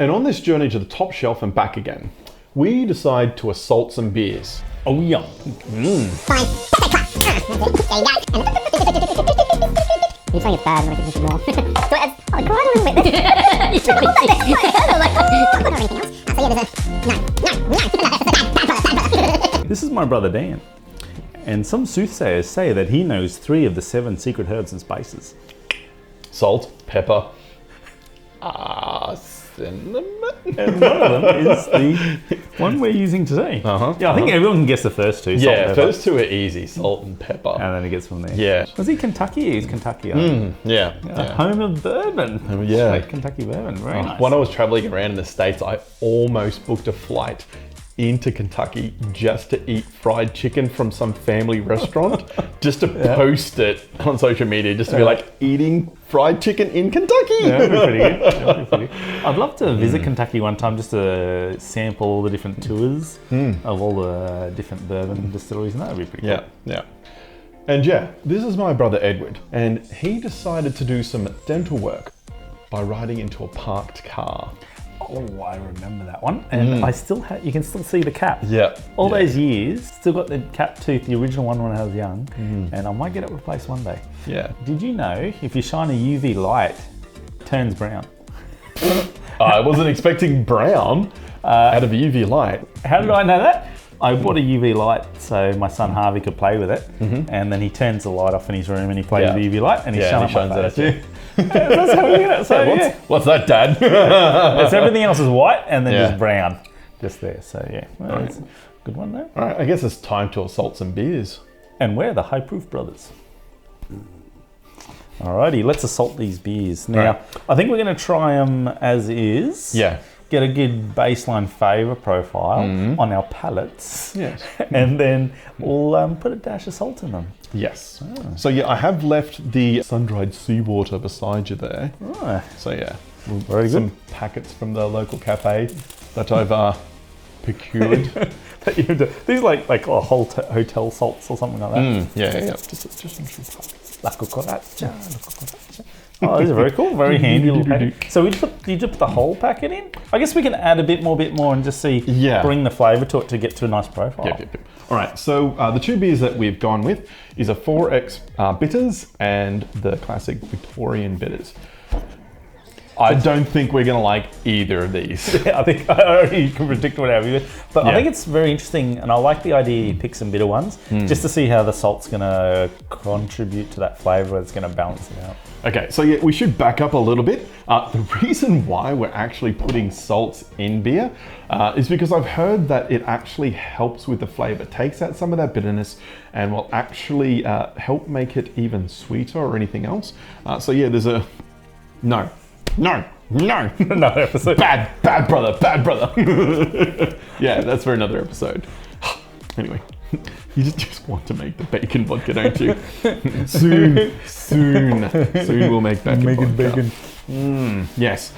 And on this journey to the top shelf and back again, we decide to assault some beers. Oh yeah. You're saying it's bad, and I can more. So I cried a little bit. I was like, oh, I don't know anything else. So yeah, there's a This is my brother Dan. And some soothsayers say that he knows 3 of the 7 secret herbs and spices. Salt, pepper, cinnamon. And one of them is the one we're using today. Yeah, I think everyone can guess the first 2. Salt, Yeah, pepper. first 2 are easy, salt and pepper. And then it gets from there. Yeah. Was he Kentucky? He's Kentucky. Yeah. Home of bourbon. Yeah. Straight Kentucky bourbon. Very nice. When I was traveling around in the States, I almost booked a flight into Kentucky just to eat fried chicken from some family restaurant, just to post it on social media, just to be like, eating fried chicken in Kentucky. Yeah, that'd be pretty good. That'd be pretty good. I'd love to visit Kentucky one time just to sample all the different tours of all the different bourbon distilleries, and that would be pretty cool. Yeah. And yeah, this is my brother Edward, and he decided to do some dental work by riding into a parked car. Oh, I remember that one. And I still you can still see the cap. Yeah. All those years, still got the cap tooth, the original one when I was young, and I might get it replaced one day. Yeah. Did you know if you shine a UV light, it turns brown? I wasn't expecting brown out of a UV light. How did I know that? I bought a UV light so my son Harvey could play with it, and then he turns the light off in his room and he plays with the UV light and he shines it too. That's how we get it. So What's that, Dad? it's everything else is white and then just brown, just there. So yeah, well, that's a good one there. All right, I guess it's time to assault some beers. And we're the High Proof Brothers. Alrighty, let's assault these beers. Now, I think we're going to try them as is. Yeah. Get a good baseline flavour profile on our palates. Yes. And then we'll put a dash of salt in them. Yes. So yeah, I have left the sun-dried seawater beside you there. Oh, So yeah, very good. some packets from the local cafe that I've procured. These are like hotel salts or something like that. Yeah. Just some packets. La cucaracha. Oh, these are very cool. Very handy little packet. So you just put the whole packet in? I guess we can add a bit more and just see, bring the flavour to it to get to a nice profile. Yep. All right, so the 2 beers that we've gone with is a 4X bitters and the classic Victorian bitters. I don't think we're going to like either of these. I think I already can predict what our view is. But I think it's very interesting, and I like the idea you pick some bitter ones, just to see how the salt's going to contribute to that flavour. It's going to balance it out. Okay, so yeah, we should back up a little bit. The reason why we're actually putting salts in beer is because I've heard that it actually helps with the flavor, takes out some of that bitterness and will actually help make it even sweeter or anything else. So yeah, there's a... No episode. Bad brother. Yeah, that's for another episode. Anyway. You just want to make the bacon vodka, don't you? Soon we'll make bacon vodka. Yes.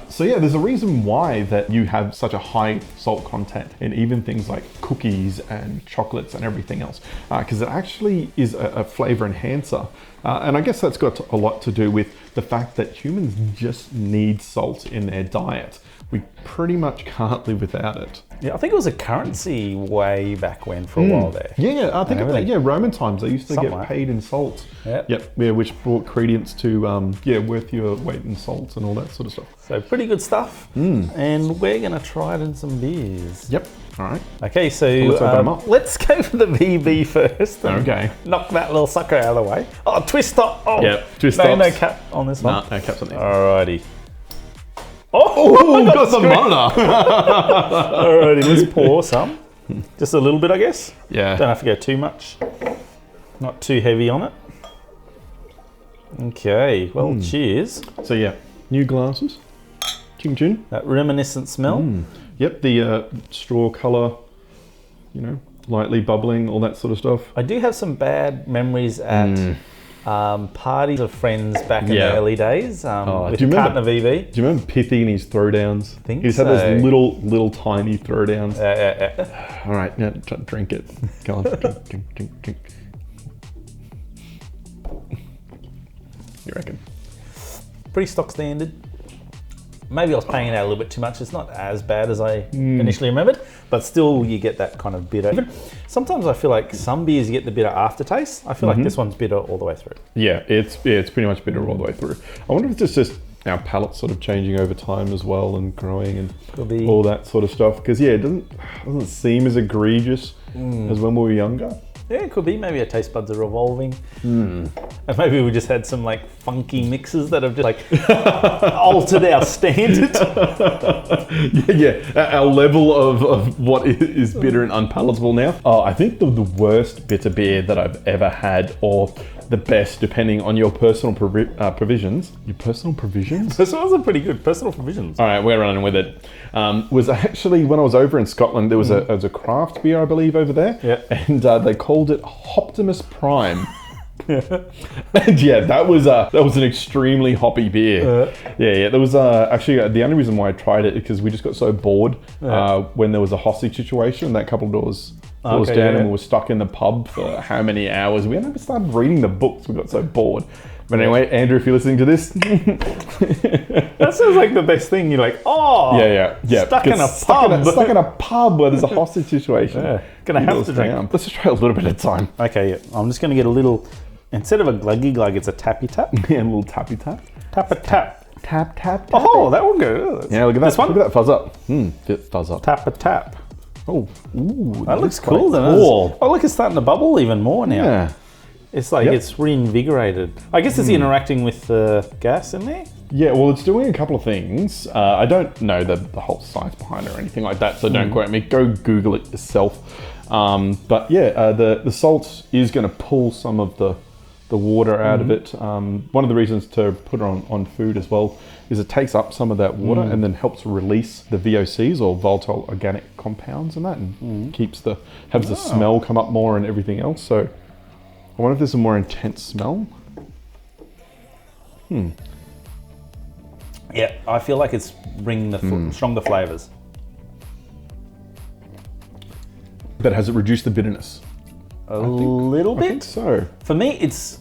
So yeah, there's a reason why that you have such a high salt content in even things like cookies and chocolates and everything else, because it actually is a flavor enhancer. And I guess that's got a lot to do with the fact that humans just need salt in their diet. We pretty much can't live without it. Yeah, I think it was a currency way back when for a while there. Yeah, I think of that. Yeah, Roman times they used to get paid in salt. Yep. Yeah, which brought credence to worth your weight in salt and all that sort of stuff. So pretty good stuff. And we're gonna try it in some beers. Yep. All right. Okay, so let's open them up. Let's go for the VB first. Okay. Knock that little sucker out of the way. Oh, twist top. Oh, yep. Twist tops. No cap on this one. No caps on this. Alrighty. Oh, got the monitor. Alrighty, let's pour some. Just a little bit, I guess. Yeah. Don't have to go too much. Not too heavy on it. Okay, well, cheers. So yeah, new glasses. Ching chin. That reminiscent smell. Yep, the straw colour, lightly bubbling, all that sort of stuff. I do have some bad memories at parties of friends back in the early days with a carton of VB. Do you remember Pithy and his throwdowns? I think he just had those little tiny throwdowns. Yeah. All right, now drink it. Go on, drink. You reckon? Pretty stock standard. maybe I was paying it out a little bit too much. It's not as bad as I initially remembered, but still you get that kind of bitter. Sometimes I feel like some beers you get the bitter aftertaste. I feel like this one's bitter all the way through. Yeah, it's pretty much bitter all the way through. I wonder if it's just our palate sort of changing over time as well and growing and all that sort of stuff. Because yeah, it doesn't seem as egregious as when we were younger. Yeah, it could be. Maybe our taste buds are evolving. And maybe we just had some like funky mixes that have just like altered our standard. Our level of what is bitter and unpalatable now. Oh, I think the worst bitter beer that I've ever had, or the best, depending on your personal provisions. Your personal provisions? This ones are pretty good. Personal provisions. All right, we're running with it. Was actually when I was over in Scotland, there was a craft beer, I believe, over there. Yeah. And they called it Optimus Prime. And yeah, that was an extremely hoppy beer. There was actually the only reason why I tried it is because we just got so bored when there was a hostage situation that couple of doors down, and we were stuck in the pub for how many hours. We never started reading the books. We got so bored. But anyway, Andrew, if you're listening to this, that sounds like the best thing. You're like, oh, yeah, stuck in a pub, stuck in a pub where there's a hostage situation. Gonna have to drink. Let's just try a little bit at a time. Okay, I'm just gonna get a little. Instead of a gluggy glug, it's a tappy tap. Yeah, a little tappy tap. Tap a tap. Tap tap. Oh, that will go. Yeah, look at that. This one? Look at that fuzz up. Fuzz up. Tap a tap. Oh, ooh, that looks cool. Cool. Oh, look, it's starting to bubble even more now. Yeah. It's like it's reinvigorated. I guess it's interacting with the gas in there. Yeah, well, it's doing a couple of things. I don't know the whole science behind it or anything like that, so don't quote me. Go Google it yourself. But yeah, the salt is going to pull some of the water out of it. One of the reasons to put it on food as well is it takes up some of that water and then helps release the VOCs, or volatile organic compounds, and that, and has the smell come up more and everything else. So I wonder if there's a more intense smell. Yeah, I feel like it's bringing the stronger flavors. But has it reduced the bitterness? A little bit. I think so. For me, it's.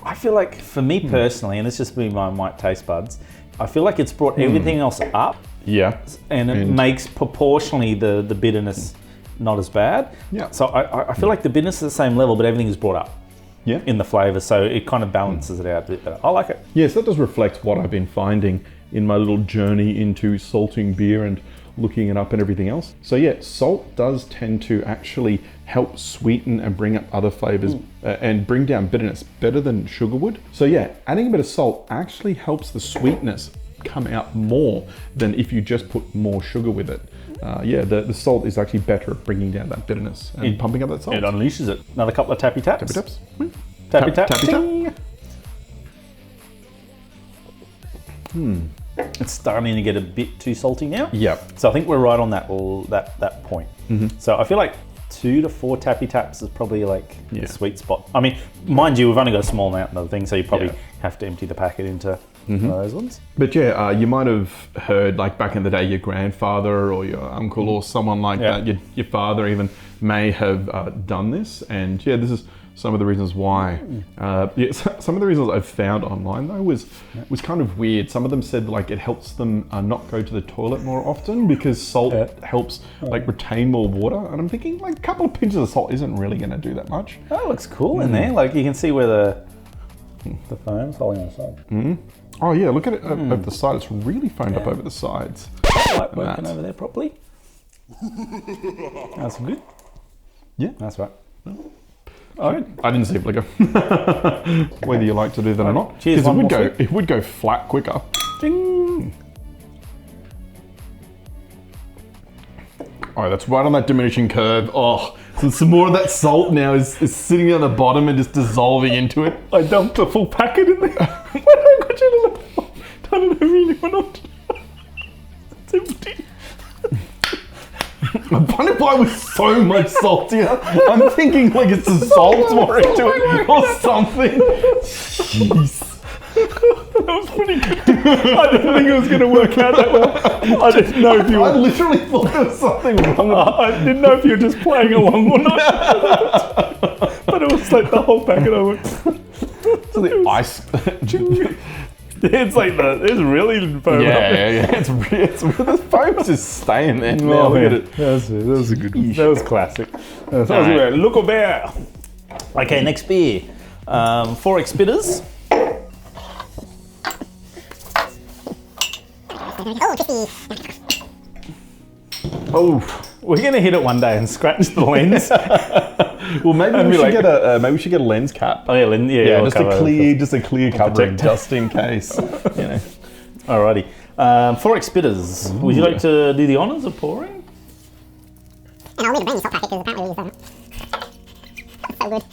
I feel like, for me personally, and it's just me, my taste buds, I feel like it's brought everything else up. Yeah. And it makes proportionally the bitterness not as bad. Yeah. So I feel like the bitterness is the same level, but everything is brought up. Yeah. In the flavour, so it kind of balances it out a bit better. I like it. Yes, that does reflect what I've been finding in my little journey into salting beer and looking it up and everything else. So yeah, salt does tend to actually help sweeten and bring up other flavors and bring down bitterness better than sugar would. So yeah, adding a bit of salt actually helps the sweetness come out more than if you just put more sugar with it. The salt is actually better at bringing down that bitterness and pumping up that salt. It unleashes it. Another couple of tappy taps. Tappy taps. Tappy tap. Tappy tap. It's starting to get a bit too salty now. Yeah. So I think we're right on that point. So I feel like 2 to 4 tappy taps is probably like the sweet spot. I mean, mind you, we've only got a small amount of the thing, so you probably have to empty the packet into one of those ones. But yeah, you might have heard, like back in the day, your grandfather or your uncle or someone like that, your father even, may have done this. And yeah, this is some of the reasons why. Some of the reasons I've found online though was kind of weird. Some of them said like it helps them not go to the toilet more often because salt helps like retain more water. And I'm thinking like a couple of pinches of salt isn't really going to do that much. That looks cool in there. Like you can see where the foam's holding on the side. Oh yeah, look at it over the side. It's really foamed up over the sides. Light working over there properly. That's good. Yeah, that's right. I didn't see a flicker. Whether you like to do that or not. Cheers. It would go flat quicker. Ding. Oh, that's right on that diminishing curve. Oh, so some more of that salt now is sitting on the bottom and just dissolving into it. I dumped a full packet in there. I got you to look. I don't know if you knew or not. It's empty. I wonder why it was so much saltier. I'm thinking like it's dissolved more into it or something. Jeez. That was pretty good. I didn't think it was going to work out that well. I didn't know if you were... I literally thought there was something wrong. I didn't know if you were just playing along or not. But it was like the whole packet I went... So the ice... It's like it's really foam. Yeah. It's the foam's just staying there. Now look at it. That was a good one. That was classic. Look a bear. Okay, next beer. 4X bitters. Oh, we're gonna hit it one day and scratch the lens. Well, maybe we should get a lens cap. Oh yeah, Just a clear covering, just in case. Alrighty. 4X bitters. Would you like to do the honours of pouring? And I'll leave a brand new salt packet because apparently we use that. That's so good.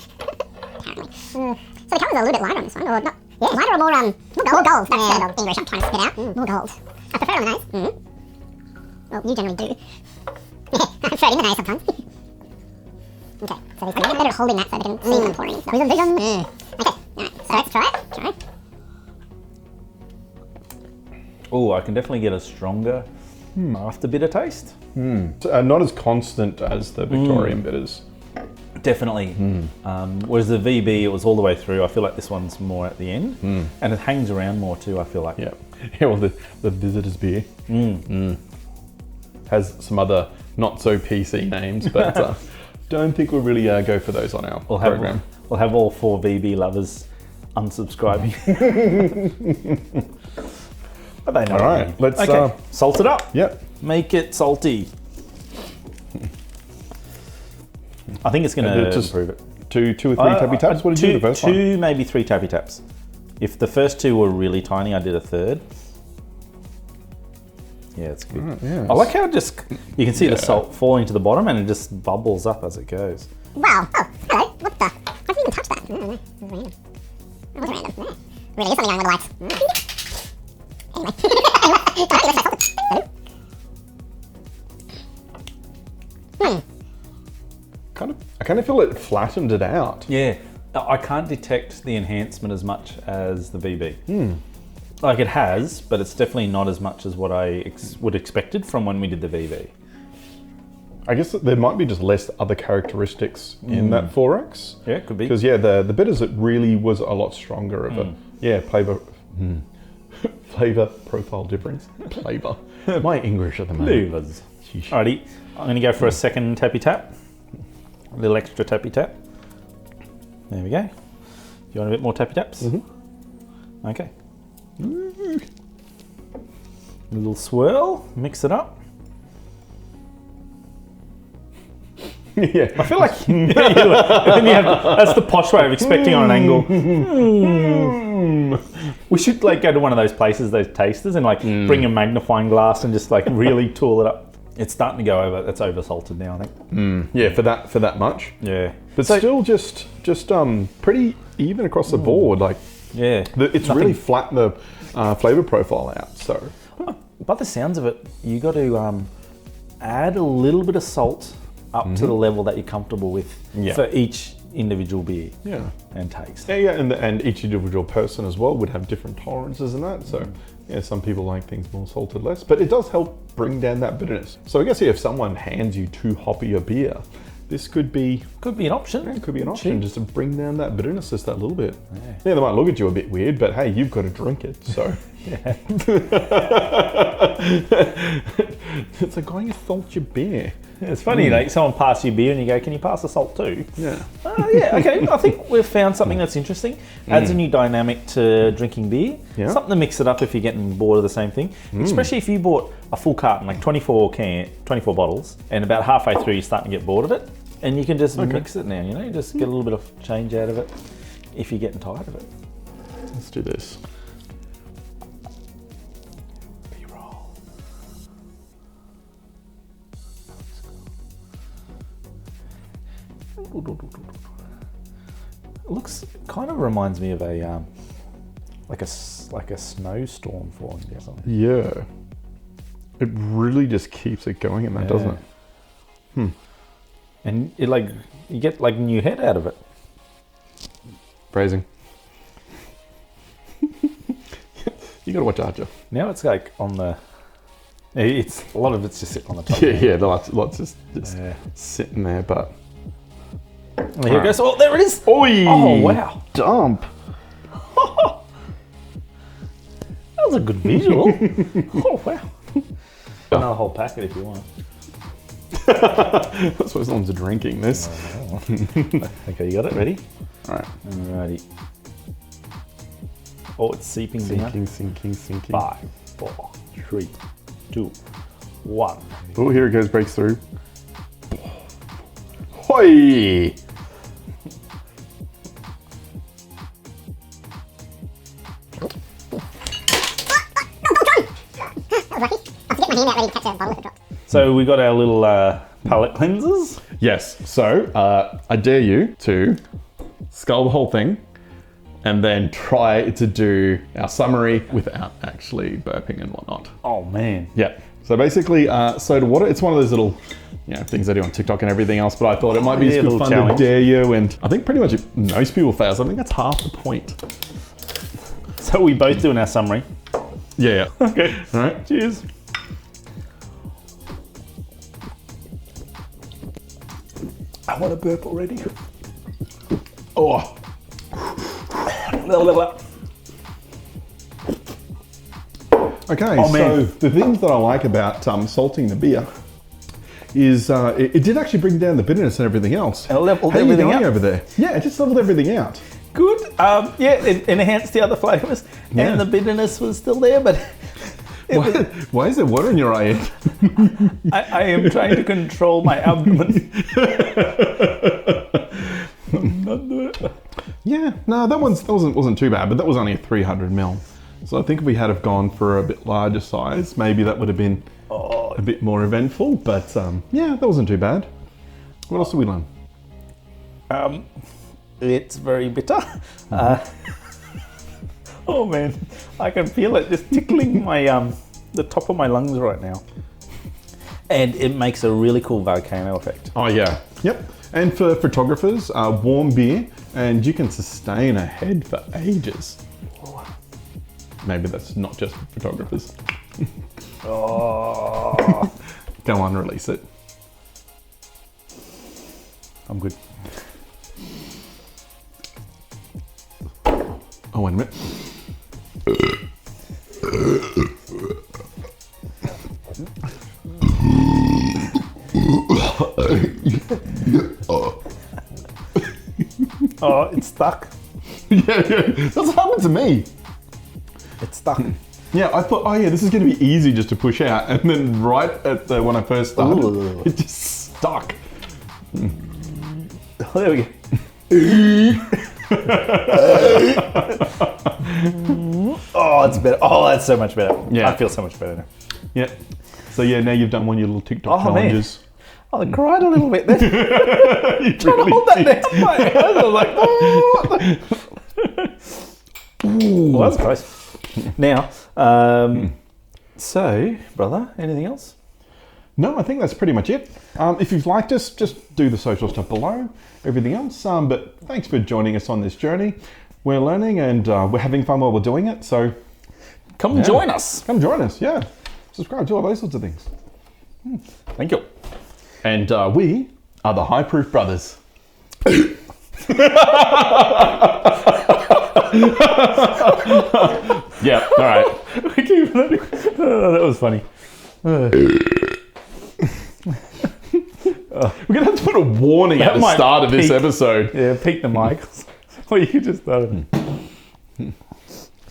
Apparently. So the colours are a little bit lighter on this one, or not? Yeah, lighter or more gold? More gold. That's English. I'm trying to spit out. More gold. I prefer it on the nose. Well, you generally do. I prefer it in the nose sometimes. Okay, so these are better at holding that so they can see when I'm pouring. Okay, alright, so let's try it. Oh, I can definitely get a stronger after bitter taste. Not as constant as the Victorian bitters. Definitely. Whereas the VB, it was all the way through. I feel like this one's more at the end. And it hangs around more too, I feel like. Yeah, well, the Visitors beer has some other not so PC names, but don't think we'll really go for those on our program. We'll have all 4 VB lovers unsubscribing. But they know. All right, let's salt it up. Yep. Make it salty. I think it's going to improve it. Two or three tappy taps? What did you do the first one? 2, maybe 3 tappy taps. If the first 2 were really tiny, I did a third. Yeah, it's good. Yeah, I like how you can see the salt falling to the bottom and it just bubbles up as it goes. Wow. Oh, hello. What the? I didn't even touch that. It was random. Really, there's something going with the lights. Anyway. I kind of feel it flattened it out. Yeah, I can't detect the enhancement as much as the VB. Like it has, but it's definitely not as much as what I would expected from when we did the VB. I guess there might be just less other characteristics in that 4X. Yeah, it could be. Because the bitters, it really was a lot stronger of flavor profile difference. Flavor. My English at the moment. Flavors. Alrighty, I'm going to go for a second tappy tap. A little extra tappy tap. There we go. You want a bit more tappy taps? Okay. A little swirl, mix it up. Yeah, I feel like that's the posh way of expecting on an angle. We should go to one of those places, those tasters, and bring a magnifying glass and just really tool it up. It's starting to go over. It's over salted now, I think. Yeah, for that much. Yeah, but still just pretty even across the board. It's really flattened the flavor profile out. So, by the sounds of it, you got to add a little bit of salt up to the level that you're comfortable with for each individual beer. Yeah, and taste. Yeah, and each individual person as well would have different tolerances and that. So. Yeah, some people like things more salted, less, but it does help bring down that bitterness. So I guess if someone hands you too hoppy a beer, this could be an option. Yeah, it could be an option just to bring down that bitterness just that little bit. Yeah, they might look at you a bit weird, but hey, you've got to drink it. So it's like going to salt your beer. It's funny, someone passes you beer and you go, "Can you pass the salt too?" Yeah. Yeah. Okay. I think we've found something that's interesting. Adds a new dynamic to drinking beer. Yeah. Something to mix it up if you're getting bored of the same thing. Especially if you bought a full carton, 24 bottles, and about halfway through you're starting to get bored of it, and you can just mix it now. Just get a little bit of change out of it if you're getting tired of it. Let's do this. B-roll. It looks kind of reminds me of a like a snowstorm falling down something. Yeah, it really just keeps it going in that, doesn't it? And it you get new head out of it. Phrasing. You gotta watch Archer. Now it's on the. It's a lot of it's just sitting on the top. Yeah, lots just sitting there, but. Here it goes. Oh, there it is. Oi! Oh, wow. Dump. was a good visual. Oh, wow. Another whole packet if you want. I suppose someone's drinking this. Okay, you got it? Ready? All right. Alrighty. Oh, it's seeping down. Sinking. 5, 4, 3, 2, 1. Oh, here it goes, breaks through. Hoi! So we got our little palette cleansers. Yes, so I dare you to scull the whole thing and then try to do our summary without actually burping and whatnot. Oh man. Yeah, so basically soda water, it's one of those little things I do on TikTok and everything else, but I thought it might be Yeah, good little fun challenge. to dare you, and I think pretty much most people fail, so I think that's half the point. So we both doing our summary. Yeah. Okay. All right. Cheers. I want to burp already. Oh. Okay, Oh, so man. the things that I like about salting the beer is it did actually bring down the bitterness and everything else. And it leveled How are you everything going out. over there? Yeah, it just leveled everything out. Good. Yeah, it enhanced the other flavours, Yeah. and the bitterness was still there, but Why is there water in your eye? I am trying to control my abdomen. Not do it. Yeah, no, that wasn't too bad, but that was only a 300 ml. So I think if we had have gone for a bit larger size, maybe that would have been a bit more eventful. But yeah, that wasn't too bad. What else did we learn? It's very bitter. Oh man, I can feel it just tickling my the top of my lungs right now. And it makes a really cool volcano effect. Oh yeah, yep. And for photographers, warm beer, and you can sustain a head for ages. Maybe that's not just for photographers. Oh, Go on, release it. I'm good. Oh, wait a minute. Oh, it's stuck. Yeah, that's what happened to me. It's stuck. Yeah, I thought, oh yeah, this is going to be easy just to push out, and then right at when I first started, Ooh. it just stuck. Oh, there we go. Oh, it's better. Oh, that's so much better. Yeah. I feel so much better now. Yeah. So yeah, now you've done one of your little TikTok Oh, man. challenges. Oh, I cried a little bit then. You Trying to hold that down. My eyes, I was like, oh. Well, that's close. Now, so, brother, anything else? No, I think that's pretty much it. If you've liked us, just do the social stuff below, everything else. But thanks for joining us on this journey. We're learning and we're having fun while we're doing it. So Come join us. come join us. Yeah. Subscribe to all those sorts of things. Thank you. And we are the High Proof Brothers. Yeah, all right. Oh, that was funny. We're going to have to put a warning at That the might start of this peak. episode. Yeah, peak the mic. Well, you just started.